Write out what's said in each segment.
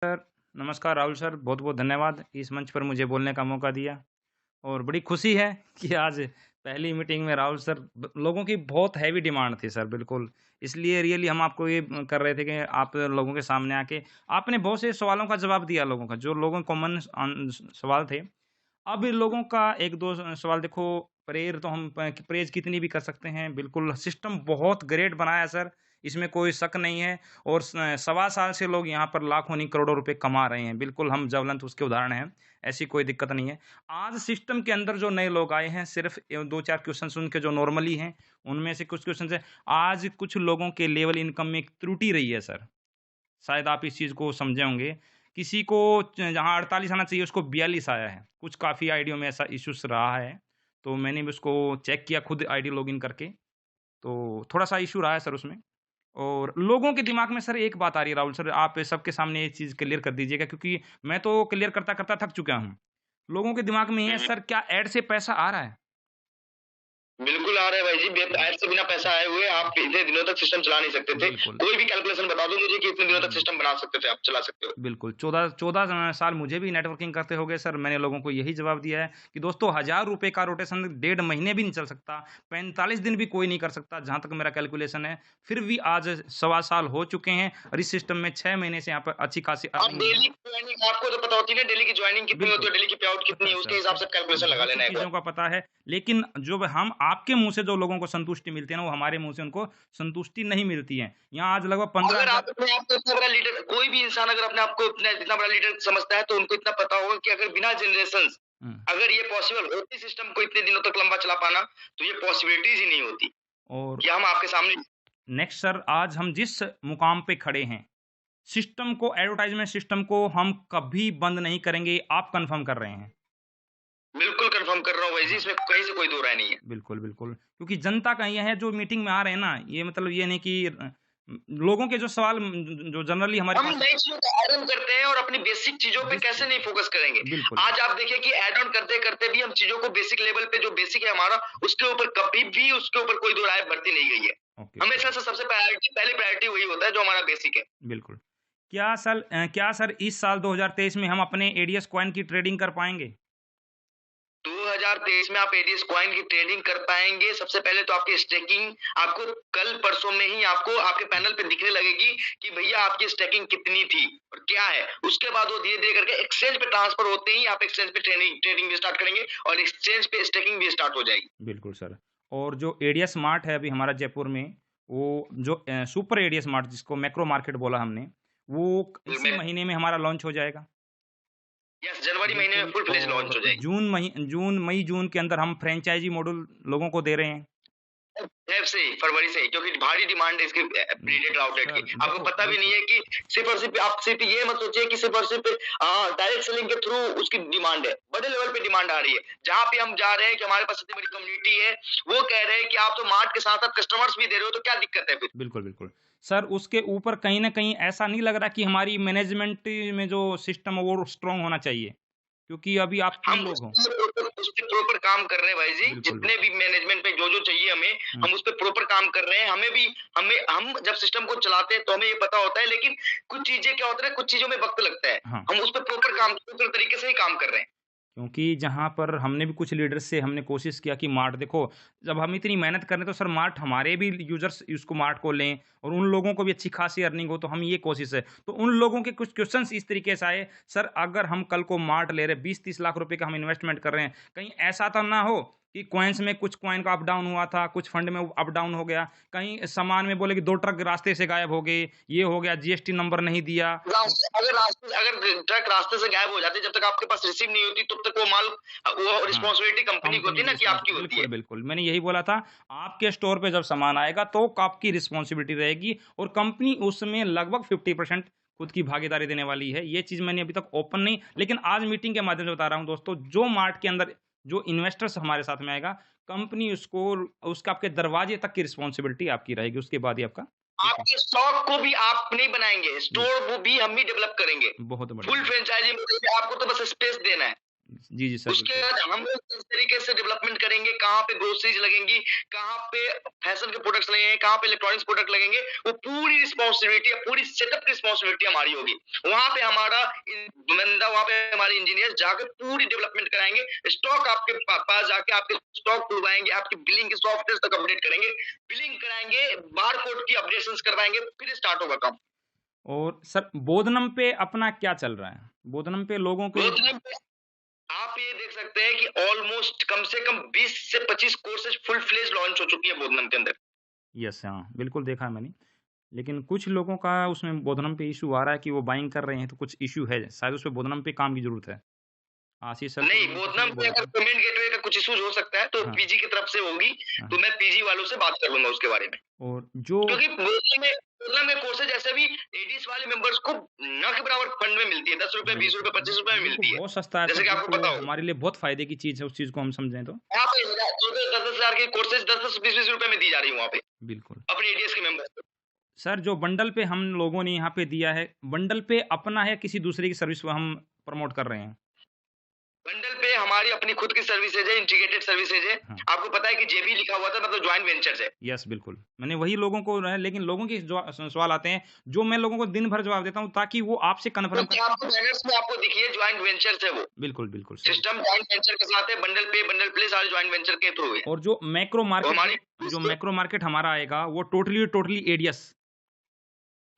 Sir, नमस्कार Rahul sir, बहुत-बहुत धन्यवाद इस मंच पर मुझे बोलने का मौका दिया और बड़ी खुशी है कि आज पहली मीटिंग में राहुल सर लोगों की बहुत हैवी डिमांड थी सर, बिल्कुल। इसलिए रियली हम आपको ये कर रहे थे कि आप लोगों के सामने आके आपने बहुत से सवालों का जवाब दिया लोगों का, जो लोगों कॉमन सवाल थे। अब इन लोगों का 1-2 सवाल देखो, प्रेयर तो हम प्रेज़ कितनी भी कर सकते हैं, बिल्कुल सिस्टम बहुत ग्रेट बनाया है सर, इसमें कोई शक नहीं है और सवा साल से लोग यहाँ पर लाखों नहीं करोड़ों रुपए कमा रहे हैं, बिल्कुल हम ज्वलंत उसके उदाहरण हैं, ऐसी कोई दिक्कत नहीं है। आज सिस्टम के अंदर जो नए लोग आए हैं, सिर्फ़ 2-4 क्वेश्चन्स उनके जो नॉर्मली हैं, उनमें से कुछ क्वेश्चन्स हैं, आज कुछ लोगों के लेवल इनकम में एक त्रुटि रही है सर। शायद आप इस चीज़ को समझे होंगे। किसी को जहाँ 48 आना चाहिए उसको 42 आया है। कुछ काफ़ी आईडियों में ऐसा इश्यूज़ रहा है। तो मैंने भी उसको चेक किया खुद आईडी लॉगिन करके। तो थोड़ा-सा इश्यू रहा है सर उसमें। और लोगों के दिमाग में सर एक बात आ रही है राहुल सर, आप सबके सामने ये चीज़ क्लियर कर दीजिएगा क्योंकि मैं तो क्लियर करता-करता थक चुका हूँ। लोगों के दिमाग में ये हुँ, है हुँ। सर क्या ऐड से पैसा आ रहा है? बिल्कुल आ रहा है भाई जी, ऐड से बिना पैसा आए हुए आप इतने दिनों तक सिस्टम चला नहीं सकते थे। बिल्कुल। कोई भी कैलकुलेशन बता दो मुझे कि इतने दिनों तक हुँ। सिस्टम बना सकते थे, आप चला सकते हो। बिल्कुल, 14 साल मुझे भी नेटवर्किंग करते हो गए सर, मैंने लोगों को यही जवाब दिया है कि दोस्तों ₹1000 का रोटेशन 1.5 महीने भी नहीं चल सकता, 45 दिन भी कोई नहीं कर सकता, जहाँ तक मेरा कैलकुलेशन है। फिर भी आज सवा साल हो चुके हैं और इस सिस्टम में 6 महीने से यहाँ पर अच्छी खासी अब अर्निंग है। डेली जॉइनिंग आपको तो पता होती है ना, डेली की जॉइनिंग कितनी होती बिल्कुल। है, डेली की पे आउट पता कितनी है है, उसके सर, हिसाब से कैलकुलेशन लगा बहुत सी लेना एक चीज़ों बार। का पता है, लेकिन जो हम आपके मुँह से जो लोगों को संतुष्टि मिलती है ना, वो हमारे मुँह से उनको संतुष्टि नहीं मिलती है। यहाँ आज लगभग अगर 15,000। आप अपने आप को इतना बड़ा लीडर कोई भी इंसान अगर अपने आप को इतना बड़ा लीडर समझता है, तो उनको इतना पता होगा कि अगर बिना जनरेशंस हुँ, अगर ये पॉसिबल होती सिस्टम को इतने दिनों तक लंबा चला पाना, तो ये पॉसिबिलिटीज़ ही नहीं होती, और कि हम आपके सामने नेक्स्ट सर आज हम जिस मुकाम पे खड़े हैं, सिस्टम को एडवर्टाइज़मेंट सिस्टम को हम कभी बंद नहीं करेंगे, आप कन्फर्म कर रहे हैं। बिल्कुल कन्फर्म कर रहा हूँ भाई जी, हाँ, इसमें कहीं से कोई दो राय नहीं है। बिल्कुल, बिल्कुल। क्योंकि जनता का ये है जो मीटिंग में आ रहे हैं ना, ये मतलब ये नहीं कि लोगों के जो सवाल जो जनरली हमारे हम पास। नई चीज़ों को ऐड ऑन करते हैं और अपनी बेसिक चीज़ों पे कैसे बेसिक। नहीं फ़ोकस करेंगे। बिल्कुल, आज आप देखिए कि ऐड ऑन करते-करते भी हम चीज़ों को बेसिक लेवल पे जो बेसिक है हमारा, उसके ऊपर कभी भी उसके ऊपर कोई दो राय बरती नहीं गई है। ओके, हमेशा से सबसे पहली प्रायोरिटी वही होता है जो हमारा बेसिक है। बिल्कुल। क्या सर इस साल 2023 में हम अपने एडीएस कॉइन की ट्रेडिंग कर पाएँगे? 2023 में आप एडीएस कॉइन की ट्रेडिंग कर पाएँगे। सबसे पहले तो आपकी स्टेकिंग आपको कल परसों में ही आपको आपके पैनल पे दिखने लगेगी कि भैया आपकी स्टेकिंग कितनी थी और क्या है। उसके बाद वो धीरे-धीरे करके एक्सचेंज पे ट्रांसफर होते ही आप एक्सचेंज पे ट्रेडिंग भी स्टार्ट करेंगे और एक्सचेंज पे स्टेकिंग भी स्टार्ट हो जाएगी। बिल्कुल सर। और जो एडीएस मार्ट है अभी हमारा जयपुर में, वो जो सुपर एडीएस मार्ट जिसको मैक्रो मार्केट बोला हमने, वो इसी मैं महीने में हमारा लॉन्च हो जाएगा। यस, जनवरी महीने में बिल्कुल। फुल फ्लेज लॉन्च और हो जाएगी। जून के अंदर हम फ्रैंचाइज़ी मॉडल लोगों को दे रहे हैं। फ़ेब से ही, फरवरी से ही क्योंकि भारी डिमांड है इसकी प्रीडेट आउटलेट की। सर आपको देखो पता भी नहीं देखो है कि सिर्फ़ और सिर्फ़ आप सिर्फ़ ये मत सोचिए कि सिर्फ़ और सिर्फ़ डायरेक्ट सेलिंग के थ्रू उसकी डिमांड है। बड़े लेवल पे डिमांड आ रही है। जहाँ पे हम जा रहे हैं कि हमारे पास इतनी बड़ी कम्युनिटी है, वो कह रहे हैं कि आप तो मार्ट के साथ-साथ कस्टमर्स भी दे रहे हो, तो क्या दिक्कत है फिर? बिल्कुल, बिल्कुल। सर उसके ऊपर कहीं न कहीं ऐसा नहीं लग रहा कि हमारी मैनेजमेंट में जो सिस्टम है वो स्ट्रॉन्ग होना चाहिए? क्योंकि अभी आप 3 हम लोग हो। उस पे प्रॉपर काम कर रहे हैं भाई जी। बिल्कुल, जितने भी बिल्कुल। मैनेजमेंट पे जो-जो चाहिए हमें, हुँ, हम उस पे प्रॉपर काम कर रहे हैं। हमें भी हमें हम जब सिस्टम को चलाते हैं तो हमें ये पता होता है लेकिन कुछ चीज़ें क्या होता है ना, कुछ चीज़ों में वक़्त लगता है। हाँ। हम उस पे प्रॉपर तरीके से ही काम कर रहे हैं। क्योंकि जहाँ पर हमने भी कुछ लीडर्स से हमने कोशिश किया कि मार्ट देखो, जब हम इतनी मेहनत कर रहे हैं तो सर मार्ट हमारे भी यूज़र्स उसको मार्ट को लें और उन लोगों को भी अच्छी खासी अर्निंग हो, तो हम ये कोशिश है। तो उन लोगों के कुछ क्वेश्चन्स इस तरीके से आए, सर अगर हम कल को मार्ट ले रहे हैं, 20-30 लाख रुपए का हम इन्वेस्टमेंट कर रहे हैं, कहीं ऐसा तो ना हो कि कॉइन्स में कुछ कॉइन का अप डाउन हुआ था, कुछ फंड में अप डाउन हो गया, कहीं सामान में बोले कि 2 ट्रक रास्ते से गायब हो गए, ये हो गया, जीएसटी नंबर नहीं दिया। अगर ट्रक रास्ते से गायब हो जाते, जब तक आपके पास रिसीव नहीं होती, तब तक वो माल वो हाँ, रिस्पॉन्सिबिलिटी कंपनी की होती कंपनी है की ना कि आपकी रिस्पॉन्सिबिलिटी होती बिल्कुल, है। बिल्कुल। मैंने यही बोला था, आपके स्टोर पे जब सामान आएगा तो आपकी रिस्पॉन्सिबिलिटी रहेगी और कंपनी उसमें लगभग 50% खुद की भागीदारी देने वाली है। ये चीज़ मैंने अभी तक ओपन नहीं, लेकिन आज मीटिंग के माध्यम से बता रहा हूँ दोस्तों, जो मार्ट के अंदर जो इन्वेस्टर्स हमारे साथ में आएगा, कंपनी उसको उसका आपके दरवाजे तक की रिस्पॉन्सिबिलिटी आपकी रहेगी, उसके बाद ही आपका ठीक है। आपके स्टॉक को भी आप नहीं बनाएँगे, बिल स्टोर वो भी हम ही डेवलप करेंगे। बहुत बढ़िया। फुल फ्रेंचाइज़ी मॉडल पे आपको तो बस स्पेस देना है। जी, सर उसके बिल्कुल। बाद हम लोग किस तरीके से डेवलपमेंट करेंगे, कहाँ पे ग्रोसरीज लगेंगी, कहाँ पे फैशन के प्रोडक्ट्स लगेंगे, कहाँ पे इलेक्ट्रॉनिक्स प्रोडक्ट लगेंगे, वो पूरी रिस्पॉन्सिबिलिटी, पूरी सेटअप की रिस्पॉन्सिबिलिटी हमारी होगी। वहाँ पे हमारा बंदा, वहाँ पे हमारे इंजीनियर जाकर पूरी डेवलपमेंट कराएंगे, स्टॉक आपके पास जाके आपके स्टॉक खुलवाएंगे, आपकी बिलिंग के सॉफ्टवेयर तक अपडेट करेंगे, बिलिंग कराएंगे, बार कोड की अपडेशन करवाएंगे, फिर स्टार्ट होगा काम। और सर बोधनम पे अपना क्या चल रहा है? बोधनम पे लोगों के आप ये देख सकते हैं कि ऑलमोस्ट कम से कम 20 से 25 कोर्सेज फुल फ्लेज लॉन्च हो चुकी है बोधनम के अंदर। यस, हाँ, बिल्कुल देखा है मैंने। लेकिन कुछ लोगों का उसमें बोधनम पे इश्यू आ रहा है कि वो बाइंग कर रहे हैं, तो कुछ इश्यू है, शायद उस पे बोधनम पे काम की ज़रूरत है। आशीष सर नहीं, कुछ मैंने किसी बोधनम को पे बोला अगर था। पेमेंट गेटवे का कुछ इश्यूज हो सकता है तो हाँ, पीजी की तरफ से होगी, हाँ, तो मैं पीजी वालों से बात कर लूंगा उसके बारे में। और जो क्योंकि बोधनम में कोर्सेज ऐसे भी एडीएस वाले मेंबर्स को न के बराबर फंड में मिलती है, 10 रुपए, हाँ, 20 यस, रुपए, 25 रुपए में बिल्कुल मिलती है, बहुत सस्ता है सर, जैसे कि वो आपको तो पता होगा। हमारे लिए बहुत फ़ायदे की चीज़ है उस चीज़ को हम समझें तो। वहाँ पे 10-10 हजार की कोर्सेज 10-10, 20-20 रुपए में दी जा रही है वहाँ पे बिल्कुल। अपने एडीएस के मेंबर्स को। सर जो बंडल पे हम लोगों ने यहाँ पे दिया है, बंडल पे अपना है किसी दूसरे की सर्विस को हम प्रमोट कर रहे हैं? बंडल पे हमारी अपनी खुद की सर्विसेज है, इंटीग्रेटेड सर्विसेज है। हाँ। आपको पता है कि जेबी लिखा हुआ था, मतलब जॉइंट वेंचर्स है। यस, बिल्कुल। मैंने वही लोगों को है, लेकिन लोगों के जो सवाल आते हैं, जो मैं लोगों को दिन भर जवाब देता हूँ ताकि वो आपसे कन्फर्म क्योंकि कर आपको बैनर्स में आपको दिखिए जॉइंट वेंचर्स है वो। बिल्कुल, बिल्कुल सर। सिस्टम जॉइंट वेंचर के साथ है, बंडल पे, बंडल प्ले सारे जॉइंट वेंचर के थ्रू है। और जो मैक्रो तो मार्केट हमारी है, जो मैक्रो मार्केट हमारा आएगा, वो टोटली एडीएस।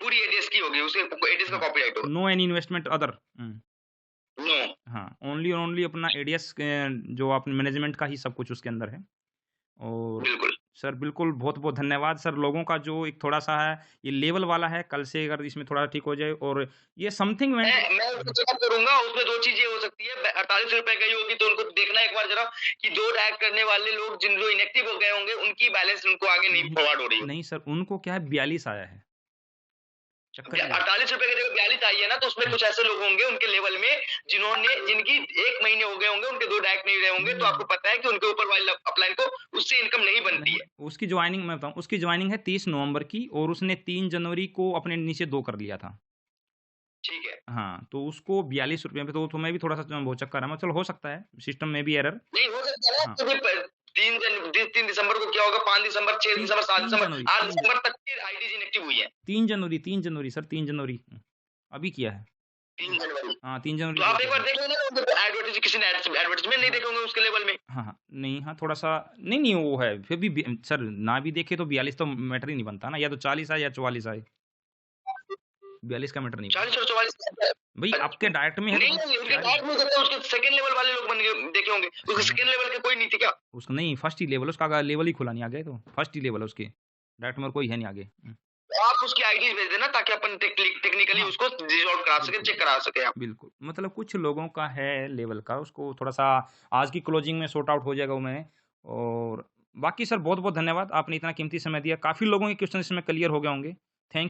पूरी एडीएस की होगी, उसके एडीएस का हाँ, कॉपीराइट होगा। No any investment other. No. हाँ, ओनली और ओनली अपना एडीएस जो अपने मैनेजमेंट का ही सब कुछ उसके अंदर है। और बिल्कुल। सर बिल्कुल बहुत-बहुत धन्यवाद सर, लोगों का जो एक थोड़ा-सा है, ये लेवल वाला है, कल से अगर इसमें थोड़ा ठीक हो जाए और ये समथिंग वेंडर मैं उसको चेकअप करूँगा, उसमें 2 चीज़ें हो सकती है, ब 48 रुपए गई होगी तो उनको देखना एक बार ज़रा कि 2 डायरेक्ट करने वाले लोग जिन जो इनएक्टिव हो गए होंगे, उनकी बैलेंस उनको आगे नहीं नहीं, फॉरवर्ड हो रही होगी। नहीं सर, उनको क्या है 42 आया है, चक्कर ये है। 48 रुपए की जगह 42 आई है ना, तो उसमें हाँ, कुछ ऐसे लोग होंगे उनके लेवल में जिनकी 1 महीने हो गए होंगे, उनके 2 डायरेक्ट नहीं रहे होंगे, तो नहीं, आपको पता है कि उनके ऊपर वाले अपलाइन को उससे इनकम नहीं बनती नहीं, है। उसकी जॉइनिंग मैं बताऊँ, उसकी जॉइनिंग है 30 नवंबर की और उसने 3 जनवरी को अपने नीचे 2 कर लिया था। ठीक है। हाँ, तो उसको 42 रुपए पे तो मैं भी थोड़ा-सा वो चक्कर है, मैं चलो हो सकता है, सिस्टम में भी एरर। नहीं हो सकता है ना, हाँ, क्योंकि 3 दिसंबर को क्या होगा, 5 दिसंबर, 6 3 दिसंबर, 7 3 दिसंबर, जनवरी 8 3 दिसंबर तक की आईडीज़ इनएक्टिव हुई है। 3 जनवरी सर 3 जनवरी। अभी किया है। 3 जनवरी। हाँ, 3 जनवरी तो को आप एक किया बार था। देख लेना, एडवर्टाइज किसी ने एडवर्टाइजमेंट नहीं हाँ, देखे होंगे उसके लेवल में। हाँ, हाँ। नहीं, हाँ, थोड़ा-सा नहीं, वो है, फिर भी सर ना भी देखे तो 42 तो मैटर ही नहीं बनता ना, या तो 40 आए या 44 आए, 42 का मैटर नहीं बनता। 40 और 44 भई आपके डायरेक्ट में है तो नहीं, नहीं, उनके 40 डायरेक्ट में देखते हैं, उसके सेकंड लेवल वाले लोग बन गए देखे होंगे। उसके हाँ, सेकंड लेवल के कोई नहीं थे क्या? उसका नहीं फर्स्ट ही लेवल उसका लेवल ही खुला नहीं आगे तो, फर्स्ट ही लेवल है उसके, डायरेक्ट में और कोई है नहीं आगे। तो आप उसकी आईडीज़ भेज देना ताकि अपन टेक्निकली हाँ, उसको रिज़ॉल्व करा सकें, बिल्कुल, चेक करा सकें आप। बिल्कुल। मतलब कुछ लोगों का है लेवल का, उसको थोड़ा-सा आज की क्लोजिंग में सॉर्ट आउट हो जाएगा वो मैं और बाकी सर बहुत-बहुत धन्यवाद, आपने इतना कीमती समय दिया, काफ़ी लोगों के क्वेश्चन इसमें क्लियर हो गए होंगे।